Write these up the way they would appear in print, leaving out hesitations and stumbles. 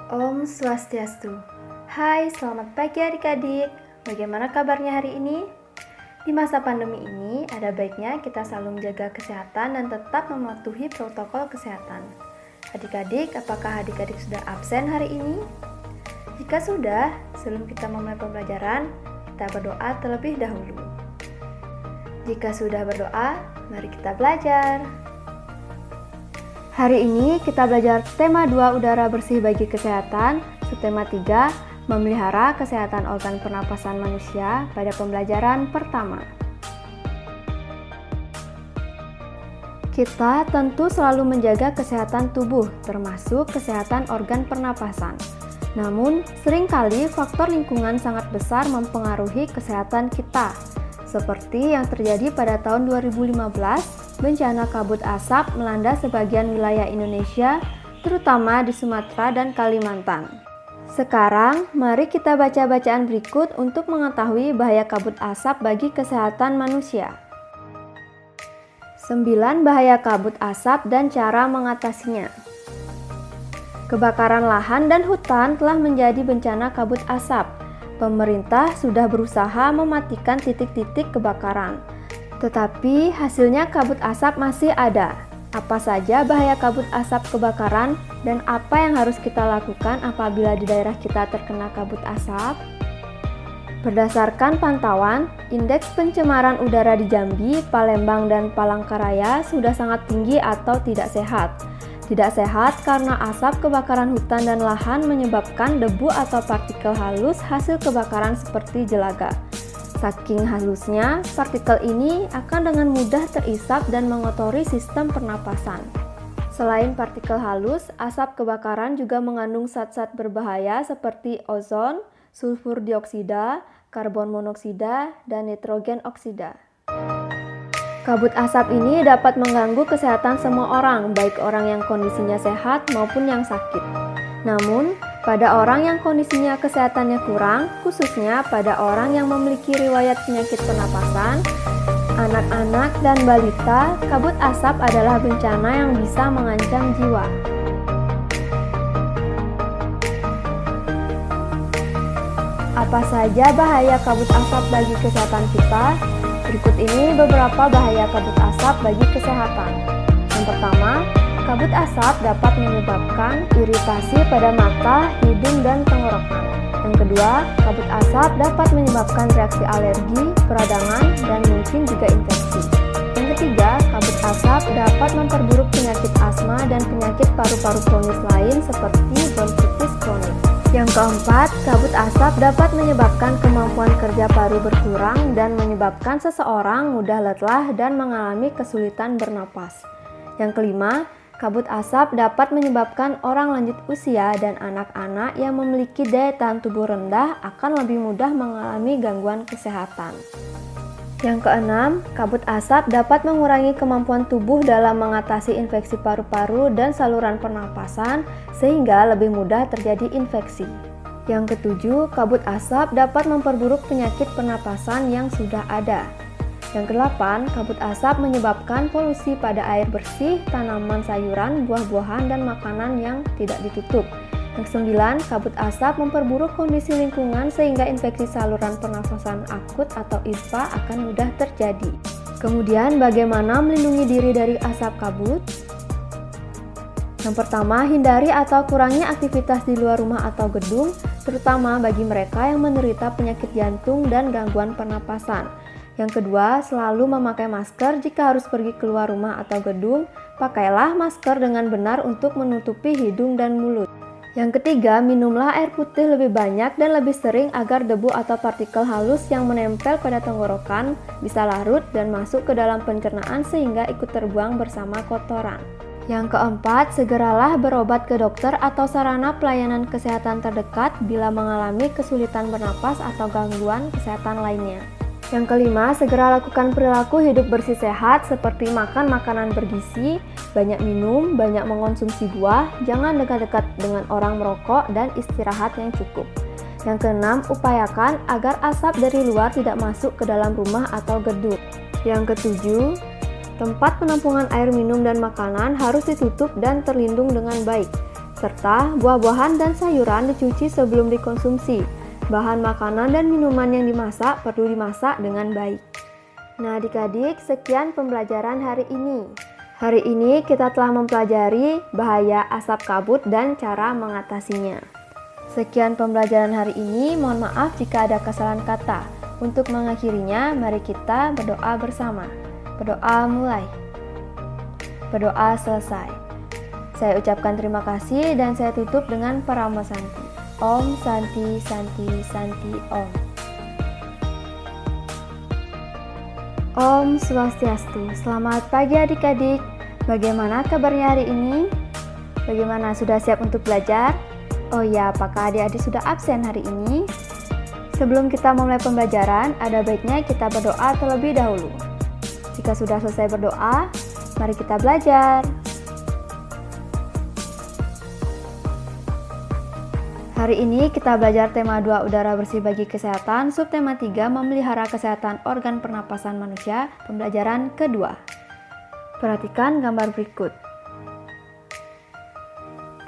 Om Swastiastu. Hai, selamat pagi adik-adik. Bagaimana kabarnya hari ini? Di masa pandemi ini, ada baiknya kita selalu menjaga kesehatan dan tetap mematuhi protokol kesehatan. Adik-adik, apakah adik-adik sudah absen hari ini? Jika sudah, sebelum kita memulai pembelajaran, kita berdoa terlebih dahulu. Jika sudah berdoa, mari kita belajar. Hari ini kita belajar tema 2 udara bersih bagi kesehatan, subtema 3 memelihara kesehatan organ pernapasan manusia pada pembelajaran pertama. Kita tentu selalu menjaga kesehatan tubuh, termasuk kesehatan organ pernapasan. Namun, seringkali faktor lingkungan sangat besar mempengaruhi kesehatan kita. Seperti yang terjadi pada tahun 2015, bencana kabut asap melanda sebagian wilayah Indonesia, terutama di Sumatera dan Kalimantan. Sekarang, mari kita baca bacaan berikut untuk mengetahui bahaya kabut asap bagi kesehatan manusia. 9 bahaya kabut asap dan cara mengatasinya. Kebakaran lahan dan hutan telah menjadi bencana kabut asap. Pemerintah sudah berusaha mematikan titik-titik kebakaran. Tetapi hasilnya kabut asap masih ada. Apa saja bahaya kabut asap kebakaran dan apa yang harus kita lakukan apabila di daerah kita terkena kabut asap? Berdasarkan pantauan, indeks pencemaran udara di Jambi, Palembang, dan Palangkaraya sudah sangat tinggi atau tidak sehat. Tidak sehat karena asap kebakaran hutan dan lahan menyebabkan debu atau partikel halus hasil kebakaran seperti jelaga. Saking halusnya, partikel ini akan dengan mudah terisap dan mengotori sistem pernapasan. Selain partikel halus, asap kebakaran juga mengandung zat-zat berbahaya seperti ozon, sulfur dioksida, karbon monoksida, dan nitrogen oksida. Kabut asap ini dapat mengganggu kesehatan semua orang, baik orang yang kondisinya sehat maupun yang sakit. Namun, pada orang yang kondisinya kesehatannya kurang, khususnya pada orang yang memiliki riwayat penyakit pernapasan, anak-anak dan balita, kabut asap adalah bencana yang bisa mengancam jiwa. Apa saja bahaya kabut asap bagi kesehatan kita? Berikut ini beberapa bahaya kabut asap bagi kesehatan. Yang pertama, kabut asap dapat menyebabkan iritasi pada mata, hidung, dan tenggorokan. Yang kedua, kabut asap dapat menyebabkan reaksi alergi, peradangan, dan mungkin juga infeksi. Yang ketiga, kabut asap dapat memperburuk penyakit asma dan penyakit paru-paru kronis lain seperti bronkitis kronis. Yang keempat, kabut asap dapat menyebabkan kemampuan kerja paru berkurang dan menyebabkan seseorang mudah lelah dan mengalami kesulitan bernapas. Yang kelima, kabut asap dapat menyebabkan orang lanjut usia dan anak-anak yang memiliki daya tahan tubuh rendah akan lebih mudah mengalami gangguan kesehatan. Yang keenam, kabut asap dapat mengurangi kemampuan tubuh dalam mengatasi infeksi paru-paru dan saluran pernapasan sehingga lebih mudah terjadi infeksi. Yang ketujuh, kabut asap dapat memperburuk penyakit pernapasan yang sudah ada. Yang kedelapan, kabut asap menyebabkan polusi pada air bersih, tanaman sayuran, buah-buahan, dan makanan yang tidak ditutup. Yang kesembilan, kabut asap memperburuk kondisi lingkungan sehingga infeksi saluran pernafasan akut atau ISPA akan mudah terjadi. Kemudian, bagaimana melindungi diri dari asap kabut? Yang pertama, hindari atau kurangi aktivitas di luar rumah atau gedung, terutama bagi mereka yang menderita penyakit jantung dan gangguan pernapasan. Yang kedua, selalu memakai masker jika harus pergi keluar rumah atau gedung. Pakailah masker dengan benar untuk menutupi hidung dan mulut. Yang ketiga, minumlah air putih lebih banyak dan lebih sering agar debu atau partikel halus yang menempel pada tenggorokan bisa larut dan masuk ke dalam pencernaan sehingga ikut terbuang bersama kotoran. Yang keempat, segeralah berobat ke dokter atau sarana pelayanan kesehatan terdekat bila mengalami kesulitan bernapas atau gangguan kesehatan lainnya. Yang kelima, segera lakukan perilaku hidup bersih sehat seperti makan makanan bergizi, banyak minum, banyak mengonsumsi buah, jangan dekat-dekat dengan orang merokok, dan istirahat yang cukup. Yang keenam, upayakan agar asap dari luar tidak masuk ke dalam rumah atau gedung. Yang ketujuh, tempat penampungan air minum dan makanan harus ditutup dan terlindung dengan baik. serta buah-buahan dan sayuran dicuci sebelum dikonsumsi. Bahan makanan dan minuman yang dimasak perlu dimasak dengan baik. Nah adik-adik, sekian pembelajaran hari ini. Hari ini kita telah mempelajari bahaya asap kabut dan cara mengatasinya. Sekian pembelajaran hari ini, mohon maaf jika ada kesalahan kata. Untuk mengakhirinya, mari kita berdoa bersama. Berdoa mulai. Berdoa selesai. Saya ucapkan terima kasih dan saya tutup dengan Parama Santi. Om Santi Santi Santi Om. Om Swastiastu. Selamat pagi adik-adik. Bagaimana kabarnya hari ini? Bagaimana, sudah siap untuk belajar? Oh ya, apakah adik-adik sudah absen hari ini? Sebelum kita memulai pembelajaran, ada baiknya kita berdoa terlebih dahulu. Jika sudah selesai berdoa, mari kita belajar. Hari ini kita belajar tema 2 udara bersih bagi kesehatan, subtema 3 memelihara kesehatan organ pernapasan manusia, pembelajaran kedua. Perhatikan gambar berikut.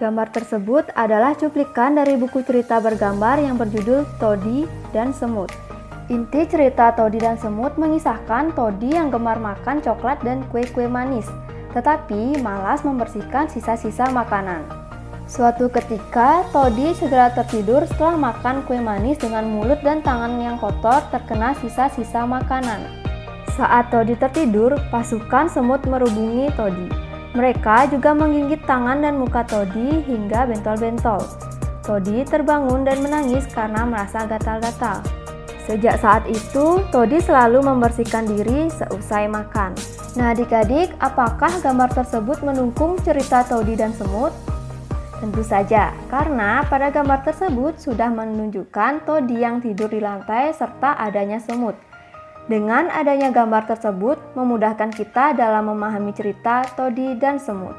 Gambar tersebut adalah cuplikan dari buku cerita bergambar yang berjudul Toddy dan Semut. Inti cerita Toddy dan Semut mengisahkan Toddy yang gemar makan coklat dan kue-kue manis, tetapi malas membersihkan sisa-sisa makanan. Suatu ketika, Toddy segera tertidur setelah makan kue manis dengan mulut dan tangan yang kotor terkena sisa-sisa makanan. Saat Toddy tertidur, pasukan semut merubungi Toddy. Mereka juga menggigit tangan dan muka Toddy hingga bentol-bentol. Toddy terbangun dan menangis karena merasa gatal-gatal. Sejak saat itu, Toddy selalu membersihkan diri seusai makan. Nah adik-adik, apakah gambar tersebut mendukung cerita Toddy dan Semut? Tentu saja, karena pada gambar tersebut sudah menunjukkan Toddy yang tidur di lantai serta adanya semut. Dengan adanya gambar tersebut, memudahkan kita dalam memahami cerita Toddy dan Semut.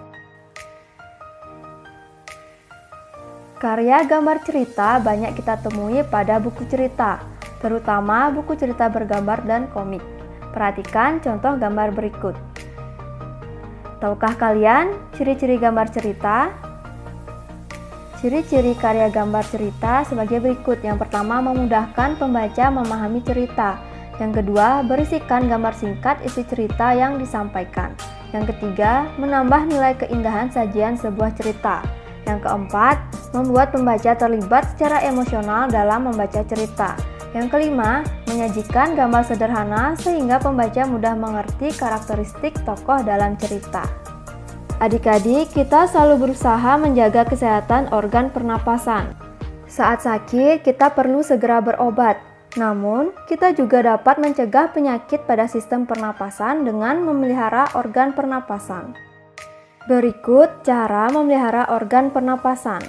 Karya gambar cerita banyak kita temui pada buku cerita, terutama buku cerita bergambar dan komik. Perhatikan contoh gambar berikut. Tahukah kalian ciri-ciri gambar cerita? Ciri-ciri karya gambar cerita sebagai berikut. Yang pertama, memudahkan pembaca memahami cerita. Yang kedua, berisikan gambar singkat isi cerita yang disampaikan. Yang ketiga, menambah nilai keindahan sajian sebuah cerita. Yang keempat, membuat pembaca terlibat secara emosional dalam membaca cerita. Yang kelima, menyajikan gambar sederhana sehingga pembaca mudah mengerti karakteristik tokoh dalam cerita. Adik-adik, kita selalu berusaha menjaga kesehatan organ pernapasan. Saat sakit, kita perlu segera berobat. Namun, kita juga dapat mencegah penyakit pada sistem pernapasan dengan memelihara organ pernapasan. Berikut cara memelihara organ pernapasan.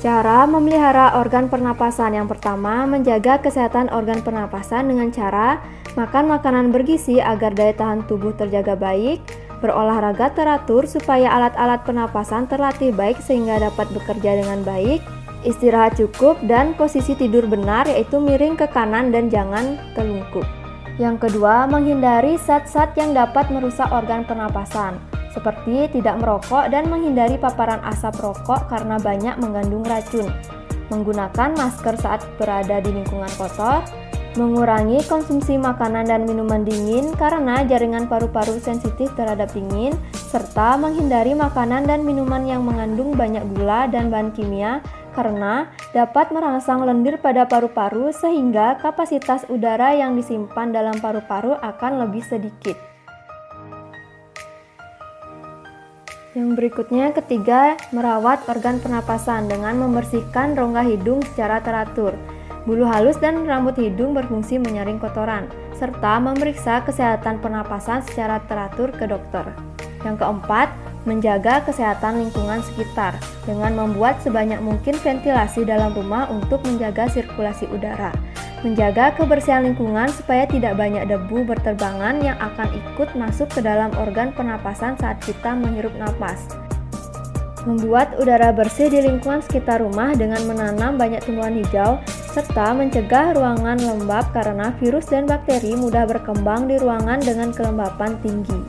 Cara memelihara organ pernapasan yang pertama, menjaga kesehatan organ pernapasan dengan cara makan makanan bergizi agar daya tahan tubuh terjaga baik, berolahraga teratur supaya alat-alat pernapasan terlatih baik sehingga dapat bekerja dengan baik, istirahat cukup, dan posisi tidur benar yaitu miring ke kanan dan jangan telungkup. Yang kedua, menghindari zat-zat yang dapat merusak organ pernapasan, seperti tidak merokok dan menghindari paparan asap rokok karena banyak mengandung racun, menggunakan masker saat berada di lingkungan kotor, mengurangi konsumsi makanan dan minuman dingin karena jaringan paru-paru sensitif terhadap dingin, serta menghindari makanan dan minuman yang mengandung banyak gula dan bahan kimia karena dapat merangsang lendir pada paru-paru sehingga kapasitas udara yang disimpan dalam paru-paru akan lebih sedikit. Yang berikutnya, ketiga, merawat organ pernapasan dengan membersihkan rongga hidung secara teratur. Bulu halus dan rambut hidung berfungsi menyaring kotoran, serta memeriksa kesehatan pernapasan secara teratur ke dokter. Yang keempat, menjaga kesehatan lingkungan sekitar dengan membuat sebanyak mungkin ventilasi dalam rumah untuk menjaga sirkulasi udara. Menjaga kebersihan lingkungan supaya tidak banyak debu berterbangan yang akan ikut masuk ke dalam organ pernapasan saat kita menghirup napas. Membuat udara bersih di lingkungan sekitar rumah dengan menanam banyak tumbuhan hijau, serta mencegah ruangan lembab karena virus dan bakteri mudah berkembang di ruangan dengan kelembapan tinggi.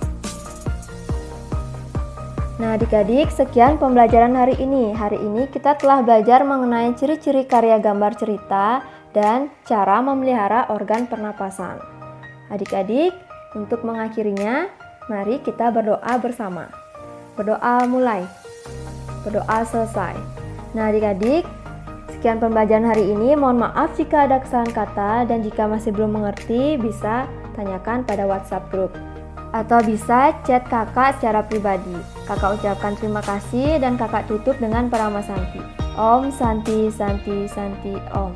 Nah, adik-adik, sekian pembelajaran hari ini. Hari ini kita telah belajar mengenai ciri-ciri karya gambar cerita dan cara memelihara organ pernapasan. Adik-adik, untuk mengakhirinya, mari kita berdoa bersama. Berdoa mulai. Berdoa selesai. Nah, adik-adik, sekian pembelajaran hari ini. Mohon maaf jika ada kesalahan kata dan jika masih belum mengerti, bisa tanyakan pada WhatsApp group. Atau bisa chat kakak secara pribadi. Kakak ucapkan terima kasih dan kakak tutup dengan Parama Santi. Om Santi Santi Santi Om.